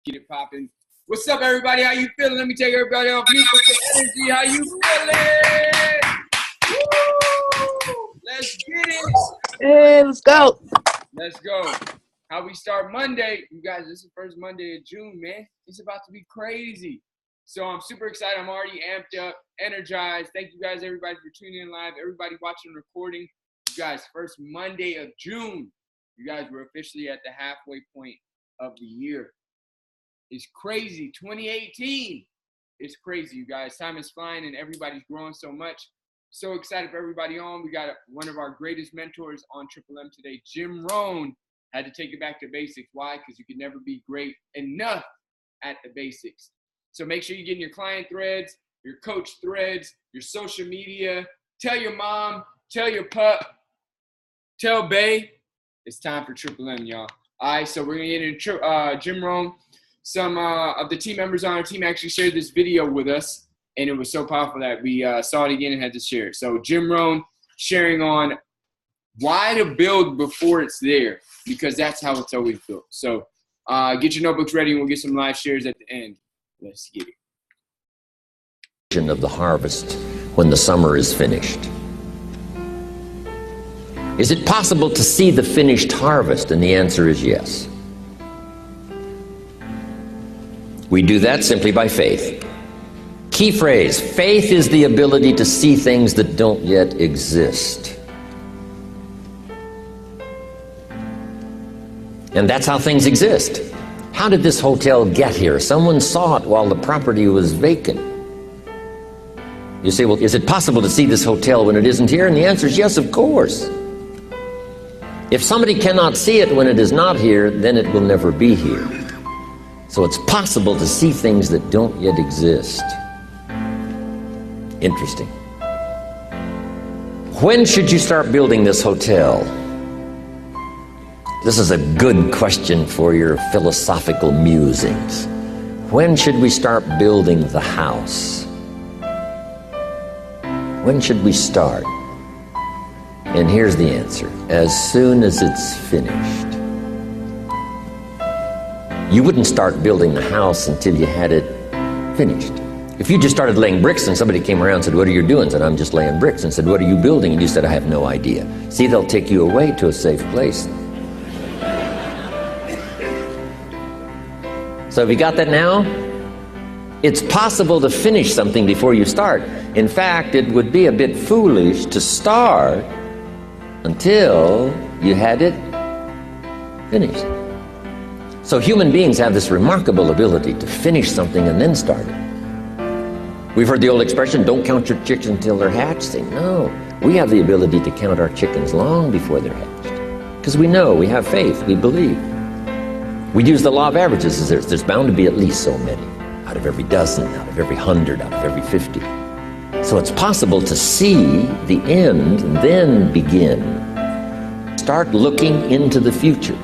Get it popping. What's up, everybody? How you feeling? Let me take everybody off mute with the energy. How you feeling? Woo! Let's get it. Hey, let's go. Let's go. How we start Monday. You guys, this is the first Monday of June, man. It's about to be crazy. So I'm super excited. I'm already amped up, energized. Thank you guys, everybody, for tuning in live. Everybody watching the recording. You guys, first Monday of June. You guys, we're officially at the halfway point of the year. It's crazy. 2018. It's crazy, you guys. Time is flying and everybody's growing so much. So excited for everybody on. We got one of our greatest mentors on Triple M today, Jim Rohn. Had to take it back to basics. Why? Because you can never be great enough at the basics. So make sure you get in your client threads, your coach threads, your social media. Tell your mom, tell your pup, tell Bay. It's time for Triple M, y'all. All right, so we're going to get into Jim Rohn. Some of the team members on our team actually shared this video with us, and it was so powerful that we saw it again and had to share it. So Jim Rohn sharing on why to build before it's there, because that's how it's always built. So get your notebooks ready, and we'll get some live shares at the end. Let's get it. Of the harvest when the summer is finished. Is it possible to see the finished harvest? And the answer is yes. We do that simply by faith. Key phrase, faith is the ability to see things that don't yet exist. And that's how things exist. How did this hotel get here? Someone saw it while the property was vacant. You say, well, is it possible to see this hotel when it isn't here? And the answer is yes, of course. If somebody cannot see it when it is not here, then it will never be here. So it's possible to see things that don't yet exist. Interesting. When should you start building this hotel? This is a good question for your philosophical musings. When should we start building the house? When should we start? And here's the answer. As soon as it's finished. You wouldn't start building the house until you had it finished. If you just started laying bricks and somebody came around and said, what are you doing? And said, I'm just laying bricks. And said, what are you building? And you said, I have no idea. See, they'll take you away to a safe place. So have you got that now? It's possible to finish something before you start. In fact, it would be a bit foolish to start until you had it finished. So human beings have this remarkable ability to finish something and then start it. We've heard the old expression, don't count your chickens until they're hatched. Say, no, we have the ability to count our chickens long before they're hatched. Because we know, we have faith, we believe. We use the law of averages. There's bound to be at least so many. Out of every dozen, out of every 100, out of every 50. So it's possible to see the end and then begin. Start looking into the future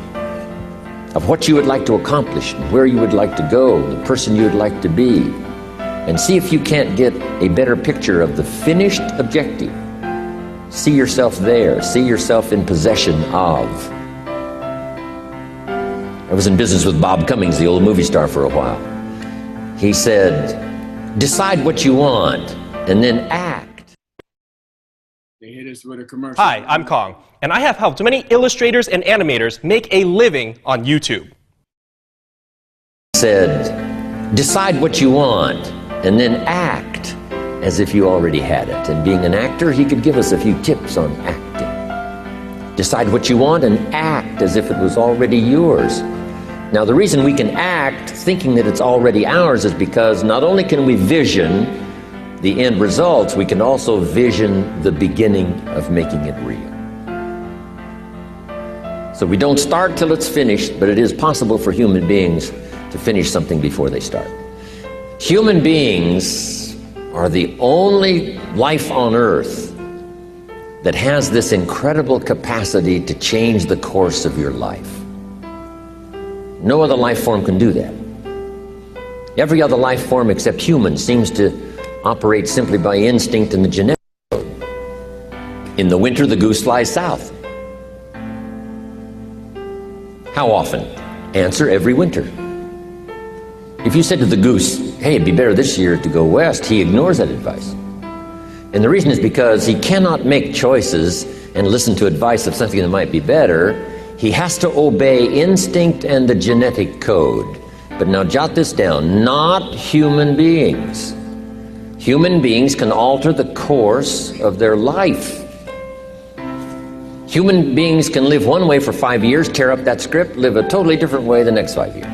of what you would like to accomplish, where you would like to go, the person you would like to be, and see if you can't get a better picture of the finished objective. See yourself there, see yourself in possession of. I was in business with Bob Cummings, the old movie star, for a while. He said, decide what you want and then act. They hit us with a commercial. Hi, I'm Kong, and I have helped many illustrators and animators make a living on YouTube. He said, decide what you want and then act as if you already had it. And being an actor, he could give us a few tips on acting. Decide what you want and act as if it was already yours. Now, the reason we can act thinking that it's already ours is because not only can we vision the end results, we can also vision the beginning of making it real. So we don't start till it's finished, but it is possible for human beings to finish something before they start. Human beings are the only life on earth that has this incredible capacity to change the course of your life. No other life form can do that. Every other life form except humans seems to operate simply by instinct in the genetic code. In the winter, the goose flies south. How often? Answer, every winter. If you said to the goose, hey, it'd be better this year to go west, he ignores that advice. And the reason is because he cannot make choices and listen to advice of something that might be better. He has to obey instinct and the genetic code. But now jot this down, not human beings. Human beings can alter the course of their life. Human beings can live one way for 5 years, tear up that script, live a totally different way the next 5 years.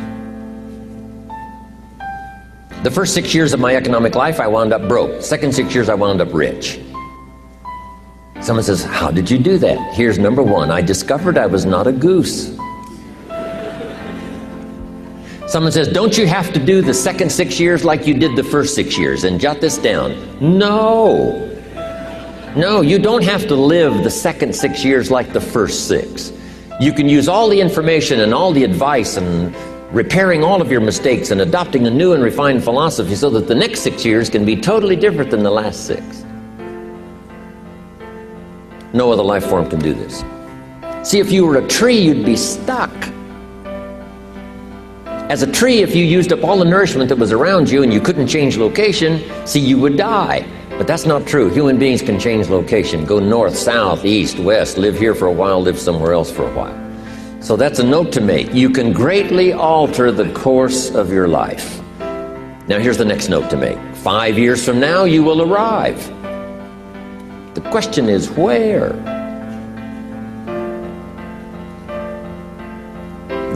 The first 6 years of my economic life, I wound up broke. Second 6 years, I wound up rich. Someone says, how did you do that? Here's number one, I discovered I was not a goose. Someone says, don't you have to do the second 6 years like you did the first 6 years? And jot this down. No. No, you don't have to live the second 6 years like the first 6. You can use all the information and all the advice and repairing all of your mistakes and adopting a new and refined philosophy so that the next 6 years can be totally different than the last 6. No other life form can do this. See, if you were a tree, you'd be stuck. As a tree, if you used up all the nourishment that was around you and you couldn't change location, see, you would die. But that's not true. Human beings can change location, go north, south, east, west, live here for a while, live somewhere else for a while. So that's a note to make. You can greatly alter the course of your life. Now here's the next note to make. 5 years from now, you will arrive. The question is where?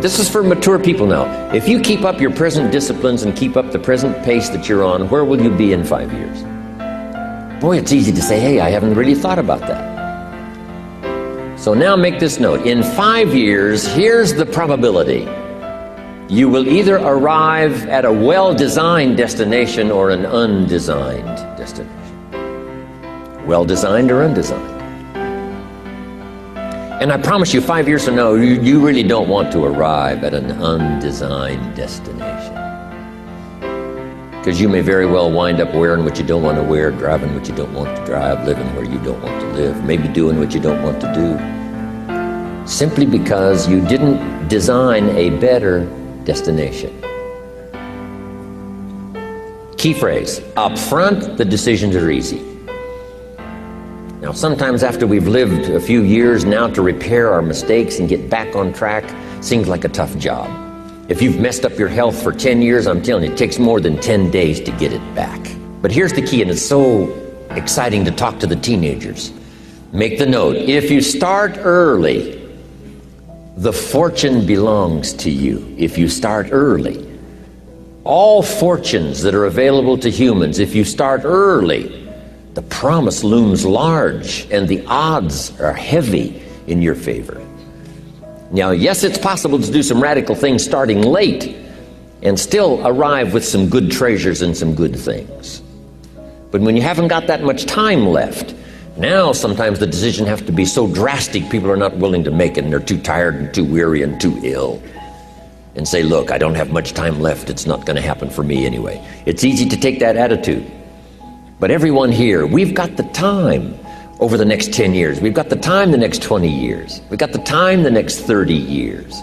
This is for mature people now. If you keep up your present disciplines and keep up the present pace that you're on, where will you be in 5 years? Boy, it's easy to say, hey, I haven't really thought about that. So now make this note. In 5 years, here's the probability. You will either arrive at a well-designed destination or an undesigned destination. Well-designed or undesigned. And I promise you, 5 years from now, you really don't want to arrive at an undesigned destination. Because you may very well wind up wearing what you don't want to wear, driving what you don't want to drive, living where you don't want to live, maybe doing what you don't want to do. Simply because you didn't design a better destination. Key phrase, up front, the decisions are easy. Now, sometimes after we've lived a few years now to repair our mistakes and get back on track, seems like a tough job. If you've messed up your health for 10 years, I'm telling you, it takes more than 10 days to get it back. But here's the key, and it's so exciting to talk to the teenagers. Make the note, if you start early, the fortune belongs to you. If you start early. All fortunes that are available to humans, if you start early, the promise looms large and the odds are heavy in your favor. Now, yes, it's possible to do some radical things starting late and still arrive with some good treasures and some good things. But when you haven't got that much time left, now sometimes the decision has to be so drastic people are not willing to make it and they're too tired and too weary and too ill. And say, look, I don't have much time left, it's not going to happen for me anyway. It's easy to take that attitude. But everyone here, we've got the time over the next 10 years. We've got the time the next 20 years. We've got the time the next 30 years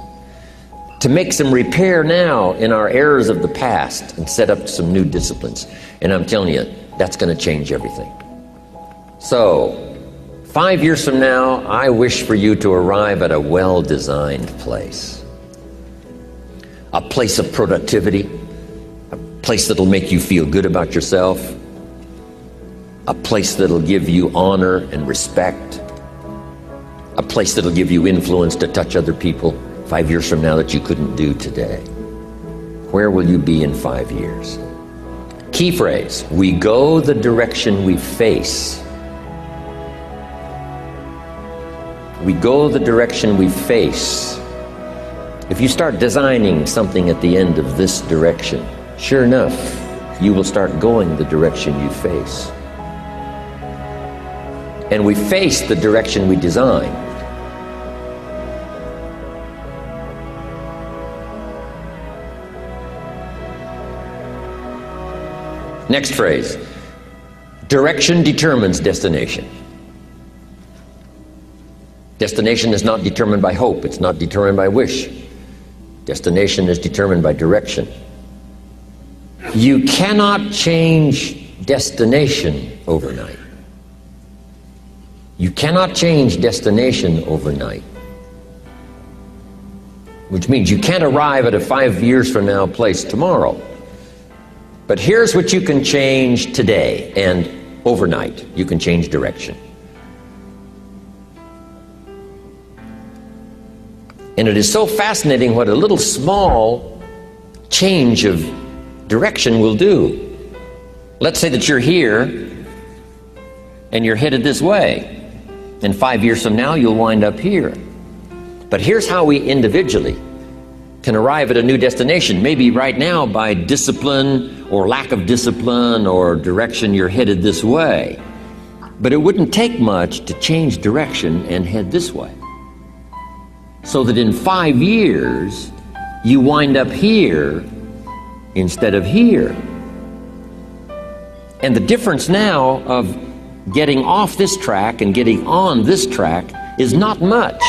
to make some repair now in our errors of the past and set up some new disciplines. And I'm telling you, that's going to change everything. So, 5 years from now, I wish for you to arrive at a well-designed place. A place of productivity, a place that'll make you feel good about yourself, a place that'll give you honor and respect, a place that'll give you influence to touch other people 5 years from now that you couldn't do today. Where will you be in 5 years? Key phrase, we go the direction we face. We go the direction we face. If you start designing something at the end of this direction, sure enough, you will start going the direction you face. And we face the direction we design. Next phrase, direction determines destination. Destination is not determined by hope, it's not determined by wish. Destination is determined by direction. You cannot change destination overnight. You cannot change destination overnight. Which means you can't arrive at a 5 years from now place tomorrow. But here's what you can change today and overnight. You can change direction. And it is so fascinating what a little small change of direction will do. Let's say that you're here and you're headed this way. And 5 years from now, you'll wind up here. But here's how we individually can arrive at a new destination. Maybe right now by discipline or lack of discipline or direction, you're headed this way. But it wouldn't take much to change direction and head this way. So that in 5 years, you wind up here instead of here. And the difference now of getting off this track and getting on this track is not much.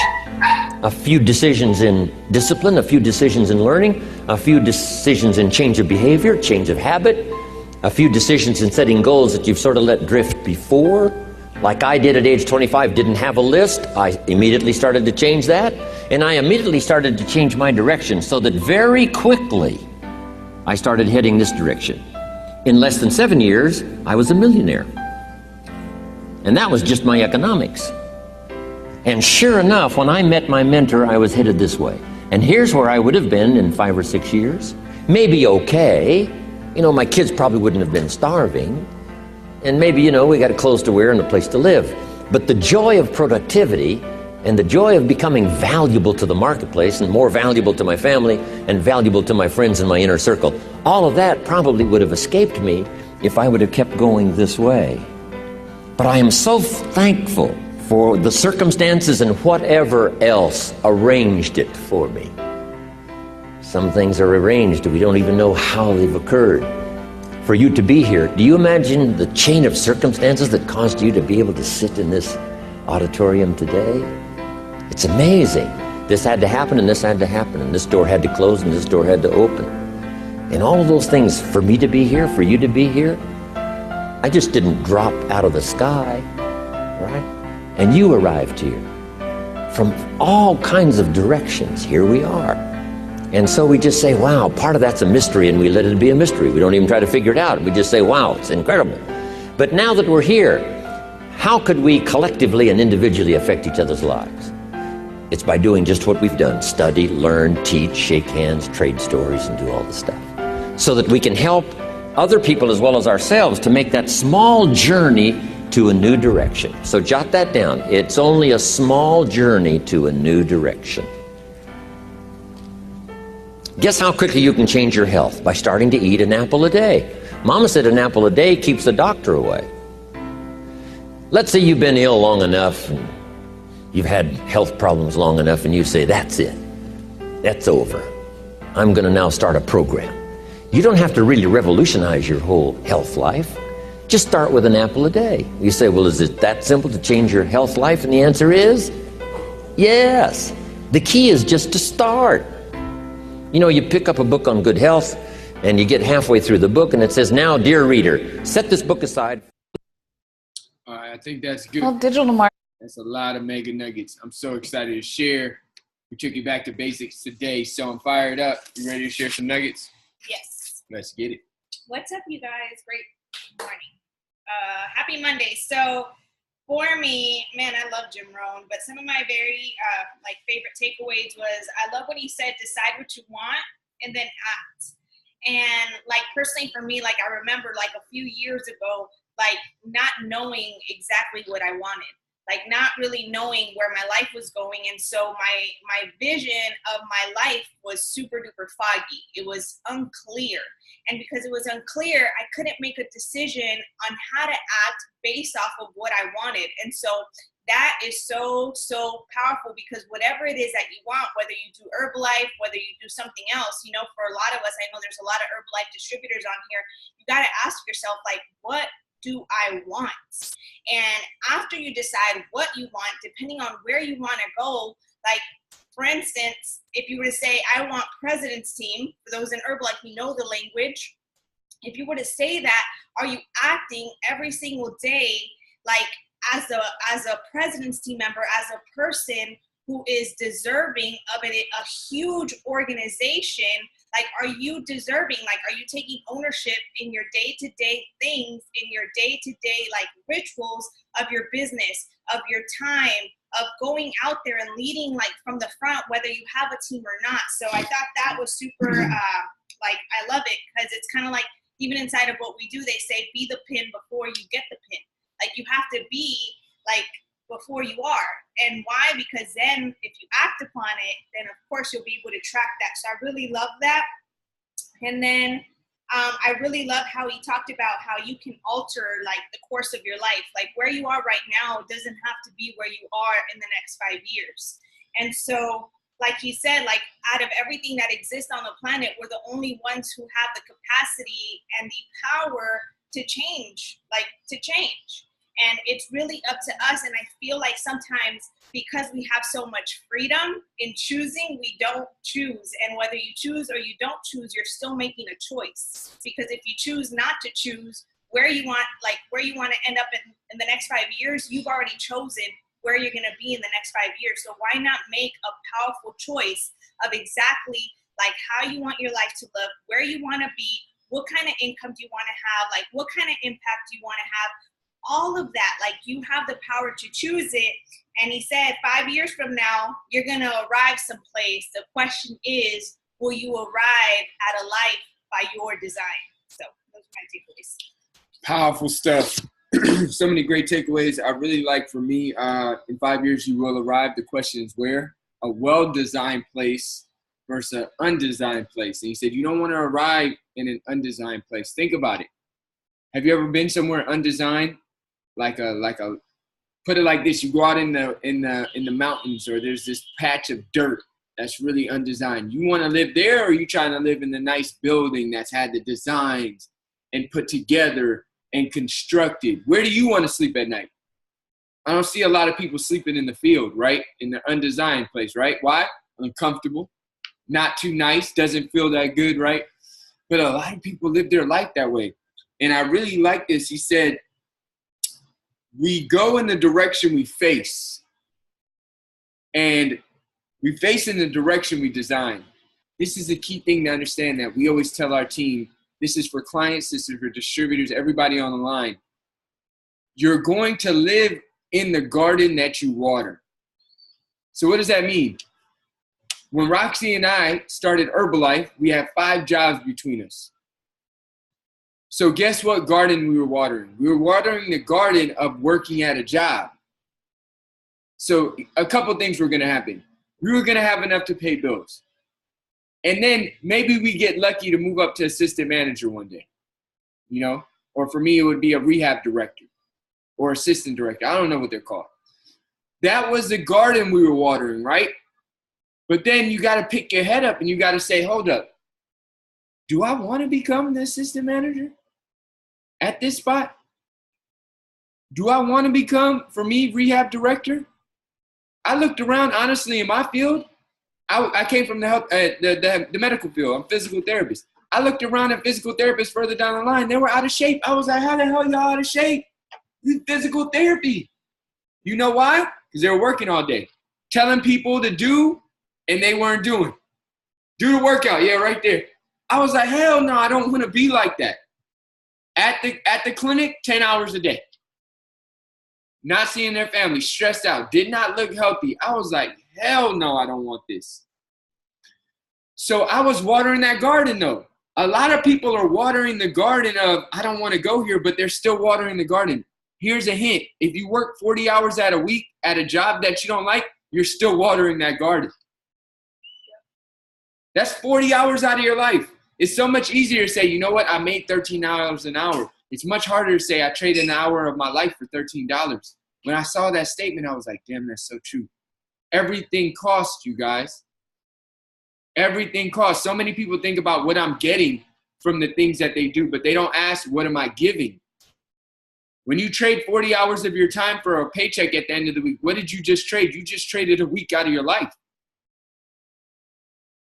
A few decisions in discipline, a few decisions in learning, a few decisions in change of behavior, change of habit, a few decisions in setting goals that you've sort of let drift before. Like I did at age 25, didn't have a list. I immediately started to change that. And I immediately started to change my direction so that very quickly I started heading this direction. In less than 7 years, I was a millionaire. And that was just my economics. And sure enough, when I met my mentor, I was headed this way. And here's where I would have been in 5 or 6 years. Maybe okay. You know, my kids probably wouldn't have been starving. And maybe, you know, we got clothes to wear and a place to live. But the joy of productivity and the joy of becoming valuable to the marketplace and more valuable to my family and valuable to my friends in my inner circle, all of that probably would have escaped me if I would have kept going this way. But I am so thankful for the circumstances and whatever else arranged it for me. Some things are arranged, we don't even know how they've occurred. For you to be here, do you imagine the chain of circumstances that caused you to be able to sit in this auditorium today? It's amazing. This had to happen, and this had to happen, and this door had to close, and this door had to open. And all of those things, for me to be here, for you to be here, I just didn't drop out of the sky, right? And you arrived here. From all kinds of directions, here we are. And so we just say, wow, part of that's a mystery, and we let it be a mystery. We don't even try to figure it out. We just say, wow, it's incredible. But now that we're here, how could we collectively and individually affect each other's lives? It's by doing just what we've done: study, learn, teach, shake hands, trade stories, and do all the stuff. So that we can help other people as well as ourselves to make that small journey to a new direction. So jot that down. It's only a small journey to a new direction. Guess how quickly you can change your health? By starting to eat an apple a day. Mama said an apple a day keeps the doctor away. Let's say you've been ill long enough, and you've had health problems long enough, and you say, that's it. That's over. I'm going to now start a program. You don't have to really revolutionize your whole health life. Just start with an apple a day. You say, well, is it that simple to change your health life? And the answer is yes. The key is just to start. You know, you pick up a book on good health, and you get halfway through the book, and it says, now, dear reader, set this book aside. All right, I think that's good. Well, digital marketing. That's a lot of mega nuggets. I'm so excited to share. We took you back to basics today, so I'm fired up. You ready to share some nuggets? Yes. Let's get it. What's up, you guys? Great morning. Happy Monday. So for me, man, I love Jim Rohn, but some of my very favorite takeaways was, I love when he said, decide what you want and then act. And like personally for me, like I remember like a few years ago, like not knowing exactly what I wanted, like not really knowing where my life was going. And so my vision of my life was super duper foggy. It was unclear. And because it was unclear, I couldn't make a decision on how to act based off of what I wanted. And so that is so, so powerful, because whatever it is that you want, whether you do Herbalife, whether you do something else, you know, for a lot of us, I know there's a lot of Herbalife distributors on here. You got to ask yourself, like, what do I want? And after you decide what you want, depending on where you want to go, like, for instance, if you were to say, I want president's team, for those in Herbalife, you know the language, if you were to say that, are you acting every single day like as a presidency member, as a person who is deserving of a huge organization? Like, are you deserving? Like, are you taking ownership in your day-to-day things, in your day-to-day like rituals of your business, of your time, of going out there and leading like from the front, whether you have a team or not? So I thought that was super, like, I love it, because it's kind of like, even inside of what we do, they say, be the pin before you get the pin. Like, you have to be like before you are. And why? Because then if you act upon it, then of course you'll be able to track that. So I really love that. And then I really love how he talked about how you can alter like the course of your life. Like, where you are right now doesn't have to be where you are in the next 5 years. And so, like he said, like, out of everything that exists on the planet, we're the only ones who have the capacity and the power to change, And it's really up to us. And I feel like sometimes because we have so much freedom in choosing, we don't choose. And whether you choose or you don't choose, you're still making a choice. Because if you choose not to choose where you want to end up in the next 5 years, you've already chosen where you're going to be in the next 5 years. So why not make a powerful choice of exactly like how you want your life to look, where you want to be, what kind of income do you want to have, like what kind of impact do you want to have, all of that. Like, you have the power to choose it. And he said 5 years from now, you're going to arrive someplace. The question is, will you arrive at a life by your design? So those are my takeaways. Powerful stuff. So many great takeaways. I really like, for me, in 5 years, you will arrive. The question is where? A well-designed place versus an undesigned place. And he said, you don't want to arrive in an undesigned place. Think about it. Have you ever been somewhere undesigned? Like a, put it like this: you go out in the mountains, or there's this patch of dirt that's really undesigned. You want to live there, or are you trying to live in the nice building that's had the designs and put together and constructed? Where do you want to sleep at night? I don't see a lot of people sleeping in the field, right? In the undesigned place, right? Why? Uncomfortable, not too nice, doesn't feel that good, right? But a lot of people live their life that way. And I really like this. He said, we go in the direction we face, and we face in the direction we design. This is a key thing to understand, that we always tell our team, this is for clients, this is for distributors, everybody on the line. You're going to live in the garden that you water. So what does that mean? When Roxy and I started Herbalife, we had 5 jobs between us. So guess what garden we were watering? We were watering the garden of working at a job. So a couple things were going to happen. We were going to have enough to pay bills. And then maybe we get lucky to move up to assistant manager one day, you know? Or for me, it would be a rehab director or assistant director. I don't know what they're called. That was the garden we were watering, right? But then you got to pick your head up and you got to say, hold up. Do I want to become the assistant manager at this spot? Do I want to become, for me, rehab director? I looked around, honestly, in my field. I came from the medical field. I'm a physical therapist. I looked around at physical therapists further down the line. They were out of shape. I was like, how the hell y'all out of shape? This is physical therapy. You know why? Because they were working all day, telling people to do, and they weren't doing. Do the workout. Yeah, right there. I was like, hell no, I don't want to be like that. At the clinic, 10 hours a day. Not seeing their family, stressed out, did not look healthy. I was like, hell no, I don't want this. So I was watering that garden though. A lot of people are watering the garden of, I don't want to go here, but they're still watering the garden. Here's a hint. If you work 40 hours at a week at a job that you don't like, you're still watering that garden. That's 40 hours out of your life. It's so much easier to say, you know what, I made $13 an hour. It's much harder to say I traded an hour of my life for $13. When I saw that statement, I was like, damn, that's so true. Everything costs, you guys. Everything costs. So many people think about what I'm getting from the things that they do, but they don't ask, what am I giving? When you trade 40 hours of your time for a paycheck at the end of the week, what did you just trade? You just traded a week out of your life.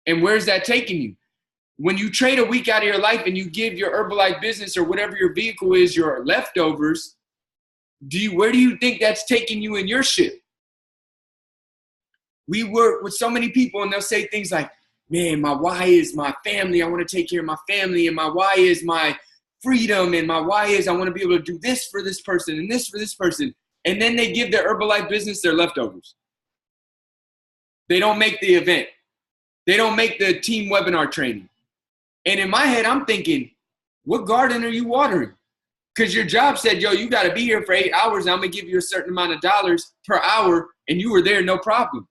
And where's that taking you? When you trade a week out of your life and you give your Herbalife business or whatever your vehicle is, your leftovers, where do you think that's taking you in your ship? We work with so many people and they'll say things like, man, my why is my family. I want to take care of my family. And my why is my freedom. And my why is I want to be able to do this for this person and this for this person. And then they give their Herbalife business their leftovers. They don't make the event. They don't make the team webinar training. And in my head, I'm thinking, what garden are you watering? Because your job said, yo, you got to be here for 8 hours. And I'm going to give you a certain amount of dollars per hour. And you were there, no problem.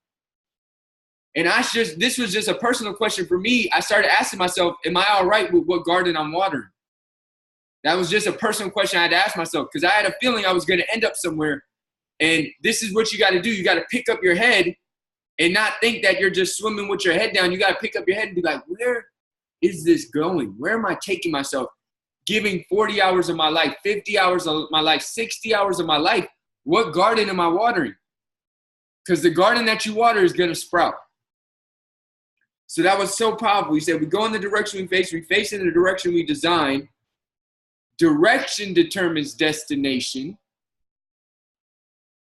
And this was just a personal question for me. I started asking myself, am I all right with what garden I'm watering? That was just a personal question I had to ask myself because I had a feeling I was going to end up somewhere. And this is what you got to do. You got to pick up your head and not think that you're just swimming with your head down. You got to pick up your head and be like, where is this going? Where am I taking myself? Giving 40 hours of my life, 50 hours of my life, 60 hours of my life. What garden am I watering? Because the garden that you water is going to sprout. So that was so powerful. He said, we go in the direction we face in the direction we design. Direction determines destination.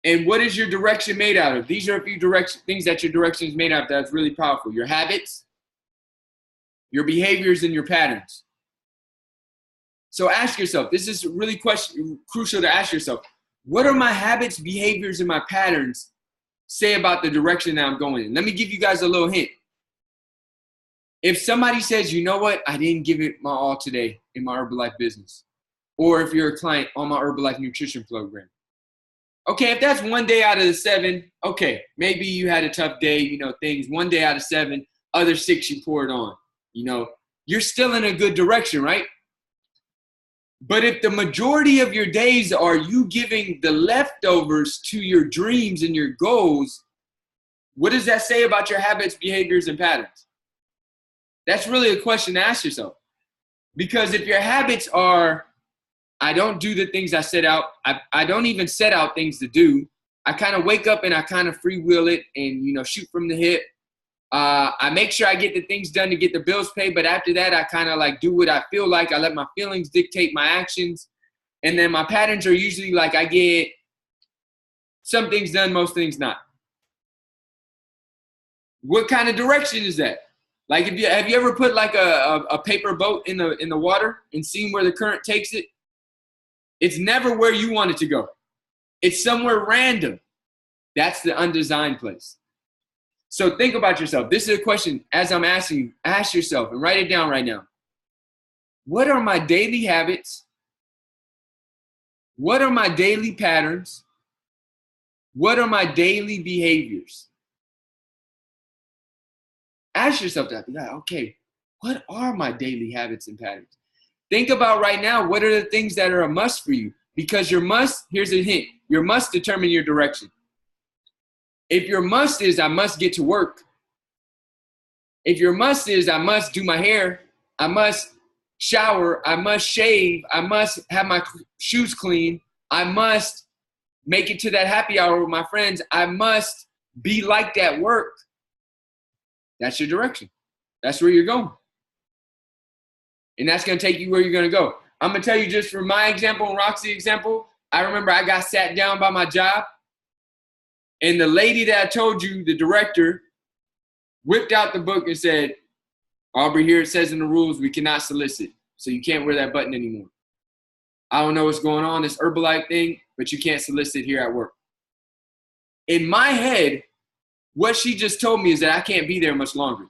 And what is your direction made out of? These are a few things that your direction is made out of that's really powerful. Your habits, your behaviors, and your patterns. So ask yourself, this is really crucial to ask yourself, what are my habits, behaviors, and my patterns say about the direction that I'm going in? Let me give you guys a little hint. If somebody says, you know what, I didn't give it my all today in my Herbalife business, or if you're a client on my Herbalife nutrition program. Okay, if that's 1 day out of the 7, okay, maybe you had a tough day, things 1 day out of 7, other 6 you poured on, you're still in a good direction, right? But if the majority of your days are you giving the leftovers to your dreams and your goals, what does that say about your habits, behaviors, and patterns? That's really a question to ask yourself. Because if your habits are, I don't do the things I set out, I don't even set out things to do. I kind of wake up and I kind of freewheel it and, shoot from the hip. I make sure I get the things done to get the bills paid. But after that, I kind of do what I feel like. I let my feelings dictate my actions. And then my patterns are usually I get some things done, most things not. What kind of direction is that? Have you ever put a paper boat in the water and seen where the current takes it? It's never where you want it to go. It's somewhere random. That's the undesigned place. So think about yourself. This is a question as I'm asking you, ask yourself and write it down right now. What are my daily habits? What are my daily patterns? What are my daily behaviors? Ask yourself that. Okay, what are my daily habits and patterns? Think about right now, what are the things that are a must for you? Because your must, here's a hint, your must determine your direction. If your must is, I must get to work. If your must is, I must do my hair, I must shower, I must shave, I must have my shoes clean, I must make it to that happy hour with my friends, I must be like that work. That's your direction. That's where you're going. And that's going to take you where you're going to go. I'm going to tell you just from my example and Roxy example, I remember I got sat down by my job and the lady that I told you, the director, whipped out the book and said, Aubrey, here it says in the rules, we cannot solicit. So you can't wear that button anymore. I don't know what's going on, this Herbalife thing, but you can't solicit here at work. In my head, what she just told me is that I can't be there much longer.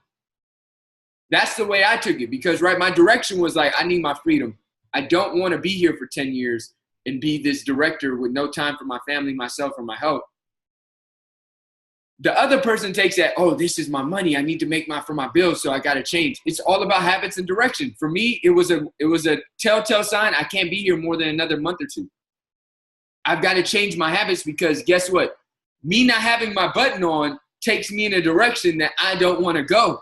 That's the way I took it because, right, my direction was I need my freedom. I don't want to be here for 10 years and be this director with no time for my family, myself, or my health. The other person takes that, oh, this is my money. I need to make for my bills, so I got to change. It's all about habits and direction. For me, it was a telltale sign I can't be here more than another month or two. I've got to change my habits because guess what? Me not having my button on takes me in a direction that I don't want to go.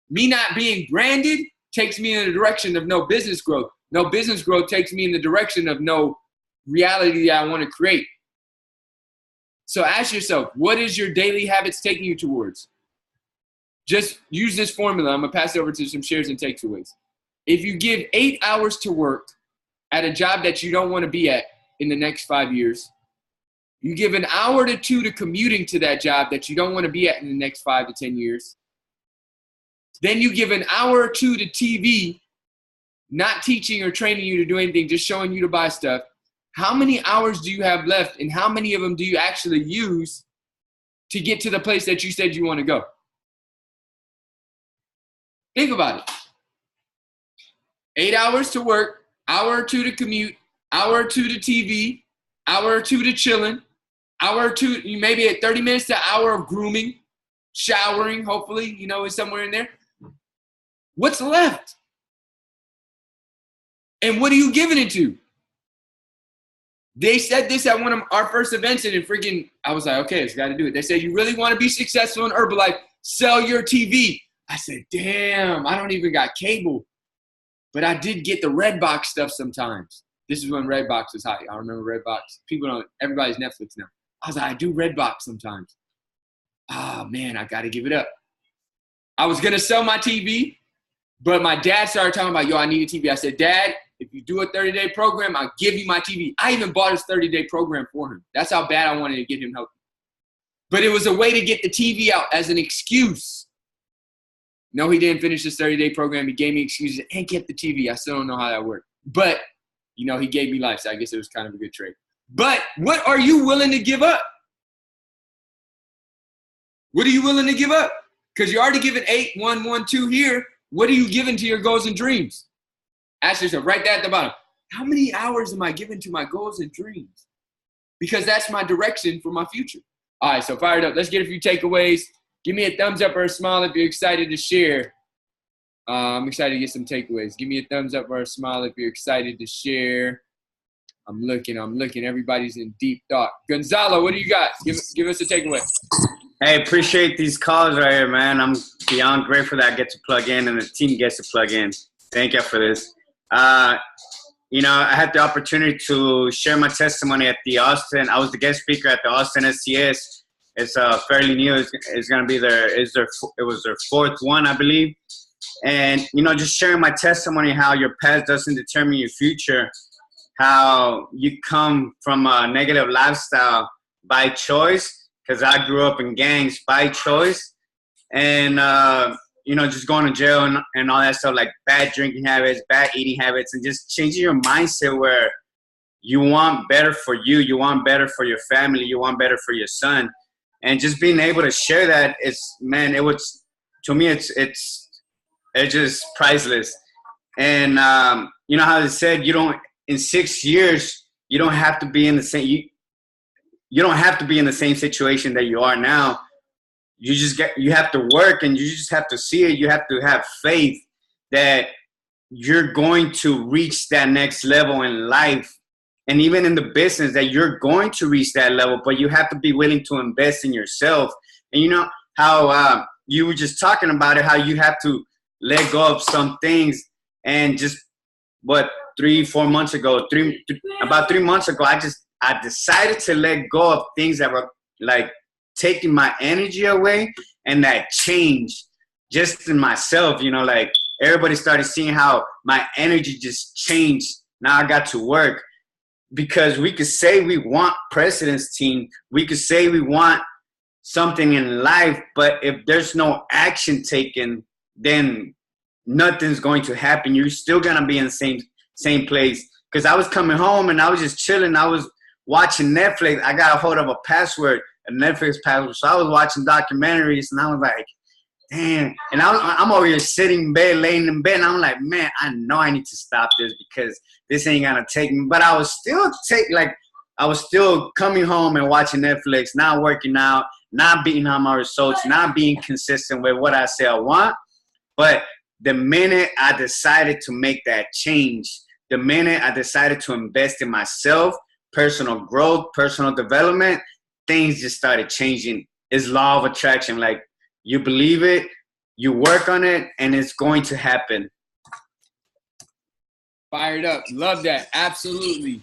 Me not being branded takes me in the direction of no business growth. No business growth takes me in the direction of no reality that I want to create. So ask yourself, what is your daily habits taking you towards? just use this formula. I'm going to pass it over to some shares and takeaways. If you give 8 hours to work at a job that you don't want to be at in the next 5 years, you give an hour to 2 to commuting to that job that you don't want to be at in the next 5 to 10 years, then you give an hour or 2 to TV, not teaching or training you to do anything, just showing you to buy stuff. How many hours do you have left, and how many of them do you actually use to get to the place that you said you want to go? Think about it. 8 hours to work, hour or 2 to commute, hour or 2 to TV, hour or 2 to chilling, hour or 2, you maybe at 30 minutes to an hour of grooming, showering, hopefully, is somewhere in there. What's left? And what are you giving it to? They said this at one of our first events, and I was like, okay, it's got to do it. They said, you really want to be successful in Herbalife, sell your TV. I said, damn, I don't even got cable. But I did get the Redbox stuff sometimes. This is when Redbox was hot. I remember Redbox. Everybody's Netflix now. I was like, I do Redbox sometimes. Oh, man, I got to give it up. I was going to sell my TV, but my dad started talking about, yo, I need a TV. I said, Dad, if you do a 30-day program, I'll give you my TV. I even bought his 30-day program for him. That's how bad I wanted to get him help. But it was a way to get the TV out as an excuse. No, he didn't finish his 30-day program. He gave me excuses and get the TV. I still don't know how that worked. But, he gave me life, so I guess it was kind of a good trade. But what are you willing to give up? What are you willing to give up? Because you're already giving 8, 1, 1, 2 here. What are you giving to your goals and dreams? Ask yourself right there at the bottom. How many hours am I giving to my goals and dreams? Because that's my direction for my future. All right, so fired up. Let's get a few takeaways. Give me a thumbs up or a smile if you're excited to share. I'm excited to get some takeaways. Give me a thumbs up or a smile if you're excited to share. I'm looking. Everybody's in deep thought. Gonzalo, what do you got? Give us a takeaway. Hey, appreciate these calls right here, man. I'm beyond grateful that I get to plug in and the team gets to plug in. Thank you for this. I had the opportunity to share my testimony at the Austin. I was the guest speaker at the Austin SCS. It's fairly new. It's going to be it was their fourth one, I believe. And, just sharing my testimony, how your past doesn't determine your future, how you come from a negative lifestyle by choice, because I grew up in gangs by choice. And, just going to jail and all that stuff, like bad drinking habits, bad eating habits, and just changing your mindset where you want better for you, you want better for your family, you want better for your son. And just being able to share that, to me, it's just priceless. And, how they said, in 6 years, you don't have to be in the same, you don't have to be in the same situation that you are now. You have to work, and you just have to see it. You have to have faith that you're going to reach that next level in life. And even in the business, that you're going to reach that level, but you have to be willing to invest in yourself. And how you were just talking about it, how you have to let go of some things. And just, 3 months ago, about 3 months ago, I decided to let go of things that were like taking my energy away, and that changed just in myself. Like everybody started seeing how my energy just changed. Now I got to work. Because we could say we want president's team, we could say we want something in life, but if there's no action taken, then nothing's going to happen. You're still gonna be in the same place. Because I was coming home and I was just chilling. I was watching Netflix. I got a hold of a Netflix password. So I was watching documentaries, and I was like, damn. And I'm over here sitting in bed, laying in bed, and I'm like, man, I know I need to stop this because this ain't gonna take me. But I was still coming home and watching Netflix, not working out, not beating on my results, not being consistent with what I say I want. But the minute I decided to make that change, the minute I decided to invest in myself, personal growth, personal development, things just started changing. It's law of attraction. Like, you believe it, you work on it, and it's going to happen. Fired up. Love that. Absolutely.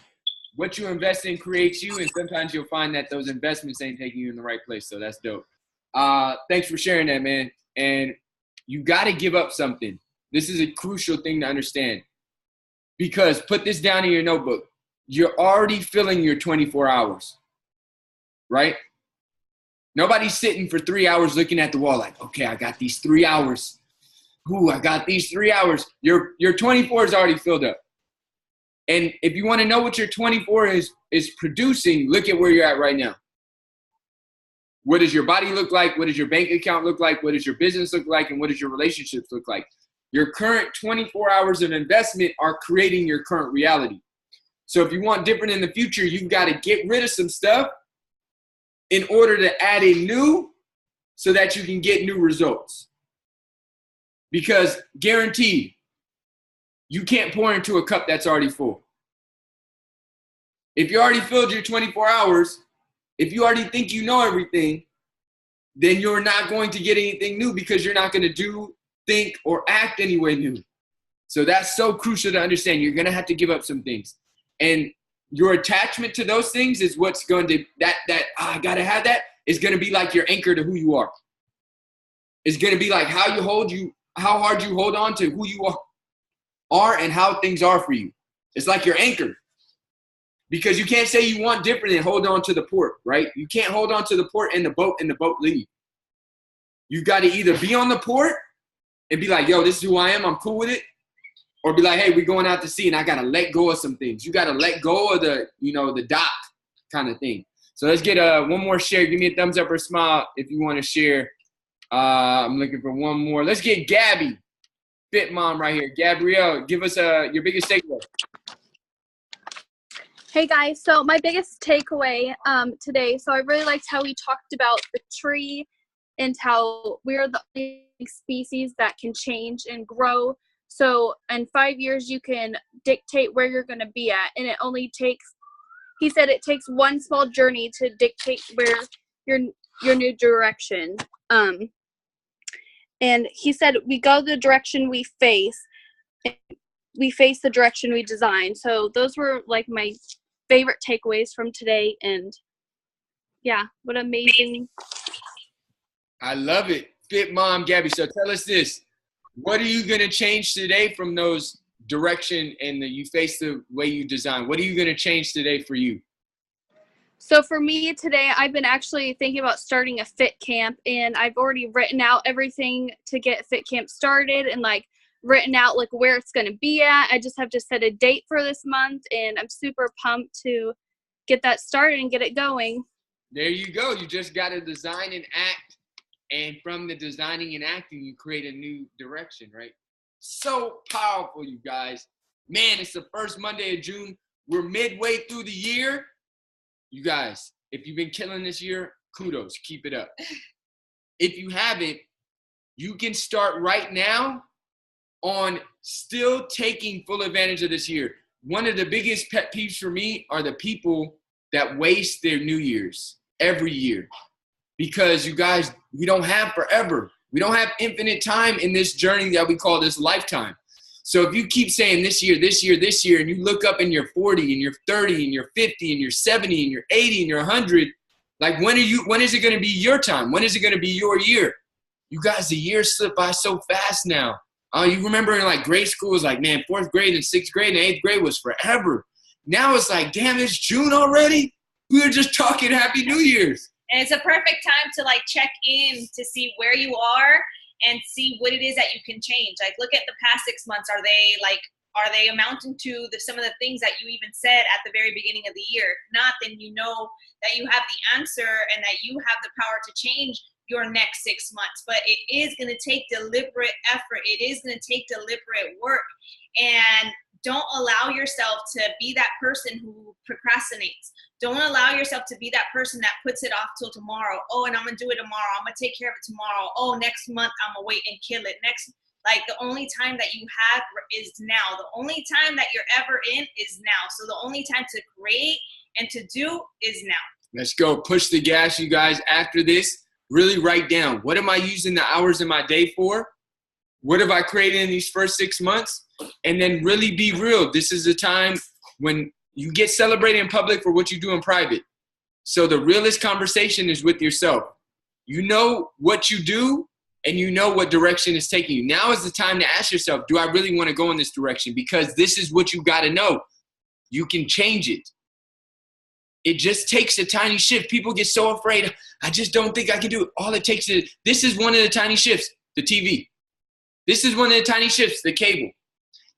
What you invest in creates you, and sometimes you'll find that those investments ain't taking you in the right place. So that's dope. Thanks for sharing that, man. And you got to give up something. This is a crucial thing to understand, because put this down in your notebook. You're already filling your 24 hours, right? Nobody's sitting for 3 hours looking at the wall like, okay, I got these 3 hours. Ooh, I got these 3 hours. Your 24 is already filled up. And if you want to know what your 24 is producing, look at where you're at right now. What does your body look like? What does your bank account look like? What does your business look like? And what does your relationships look like? Your current 24 hours of investment are creating your current reality. So if you want different in the future, you've got to get rid of some stuff in order to add in new so that you can get new results. Because guaranteed, you can't pour into a cup that's already full. If you already filled your 24 hours, if you already think you know everything, then you're not going to get anything new because you're not going to do, think, or act any way new. So that's so crucial to understand. You're going to have to give up some things. And your attachment to those things is what's going to, I got to have that, is going to be like your anchor to who you are. It's going to be like how hard you hold on to who you are and how things are for you. It's like your anchor. Because you can't say you want different and hold on to the port, right? You can't hold on to the port and the boat leave. You got to either be on the port and be like, yo, this is who I am, I'm cool with it. Or be like, hey, we're going out to sea and I got to let go of some things. You got to let go of the dock kind of thing. So let's get one more share. Give me a thumbs up or smile if you want to share. I'm looking for one more. Let's get Gabby, Fit Mom right here. Gabrielle, give us your biggest takeaway. Hey guys, so my biggest takeaway today, so I really liked how we talked about the tree and how we're the only species that can change and grow. So in 5 years, you can dictate where you're going to be at. And it only takes, he said it takes one small journey to dictate where your new direction. And he said we go the direction we face. We face the direction we design. So those were like my favorite takeaways from today. And yeah, what amazing. I love it. Fit Mom, Gabby. So tell us this. What are you going to change today from those direction and you face the way you design? What are you going to change today for you? So for me today, I've been actually thinking about starting a fit camp, and I've already written out everything to get fit camp started and like written out like where it's going to be at. I just have to set a date for this month, and I'm super pumped to get that started and get it going. There you go. You just got to design and act. And from the designing and acting, you create a new direction, right? So powerful, you guys. Man, it's the first Monday of June. We're midway through the year. You guys, if you've been killing this year, kudos. Keep it up. If you haven't, you can start right now on still taking full advantage of this year. One of the biggest pet peeves for me are the people that waste their New Year's every year. Because you guys, we don't have forever. We don't have infinite time in this journey that we call this lifetime. So if you keep saying this year, and you look up and you're 40 and you're 30 and you're 50 and you're 70 and you're 80 and you're 100, like when is it going to be your time? When is it going to be your year? You guys, the years slip by so fast now. You remember in like grade school, it was like, man, 4th grade and 6th grade and 8th grade was forever. Now it's like, damn, it's June already? We were just talking Happy New Year's. And it's a perfect time to like check in to see where you are and see what it is that you can change. Like look at the past 6 months. Are they amounting to some of the things that you even said at the very beginning of the year? If not, then you know that you have the answer and that you have the power to change your next 6 months. But it is going to take deliberate effort. It is going to take deliberate work. And don't allow yourself to be that person who procrastinates. Don't allow yourself to be that person that puts it off till tomorrow. Oh, and I'm going to do it tomorrow. I'm going to take care of it tomorrow. Oh, next month I'm going to wait and kill it. Like the only time that you have is now. The only time that you're ever in is now. So the only time to create and to do is now. Let's go. Push the gas, you guys. After this, really write down, what am I using the hours in my day for? What have I created in these first 6 months? And then really be real. This is the time when you get celebrated in public for what you do in private. So the realest conversation is with yourself. You know what you do and you know what direction is taking you. Now is the time to ask yourself, do I really want to go in this direction? Because this is what you got to know. You can change it. It just takes a tiny shift. People get so afraid. I just don't think I can do it. All it takes is, this is one of the tiny shifts, the TV. This is one of the tiny shifts, the cable.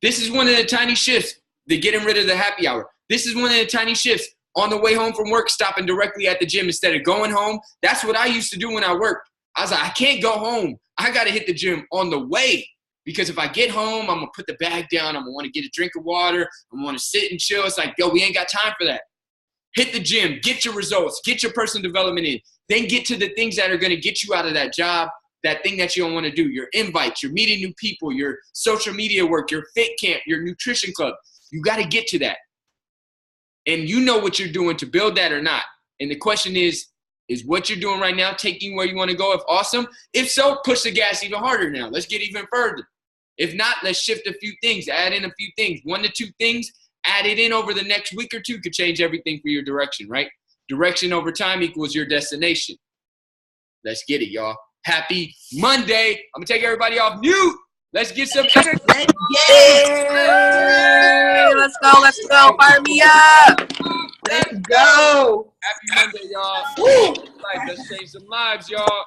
This is one of the tiny shifts, the getting rid of the happy hour. This is one of the tiny shifts, on the way home from work, stopping directly at the gym instead of going home. That's what I used to do when I worked. I was like, I can't go home. I got to hit the gym on the way. Because if I get home, I'm going to put the bag down. I'm going to want to get a drink of water. I'm going to want to sit and chill. It's like, yo, we ain't got time for that. Hit the gym, get your results, get your personal development in. Then get to the things that are going to get you out of that job, that thing that you don't want to do, your invites, your meeting new people, your social media work, your fit camp, your nutrition club. You got to get to that. And you know what you're doing to build that or not. And the question is what you're doing right now taking you where you want to go? If awesome, if so, push the gas even harder now. Let's get even further. If not, let's shift a few things, add in a few things, 1 to 2 things. Add it in over the next week or two could change everything for your direction, right? Direction over time equals your destination. Let's get it, y'all. Happy Monday. I'm going to take everybody off mute. Let's get some energy. Yay! Let's go. Fire me up. Let's go. Happy Monday, y'all. Let's change some lives, y'all.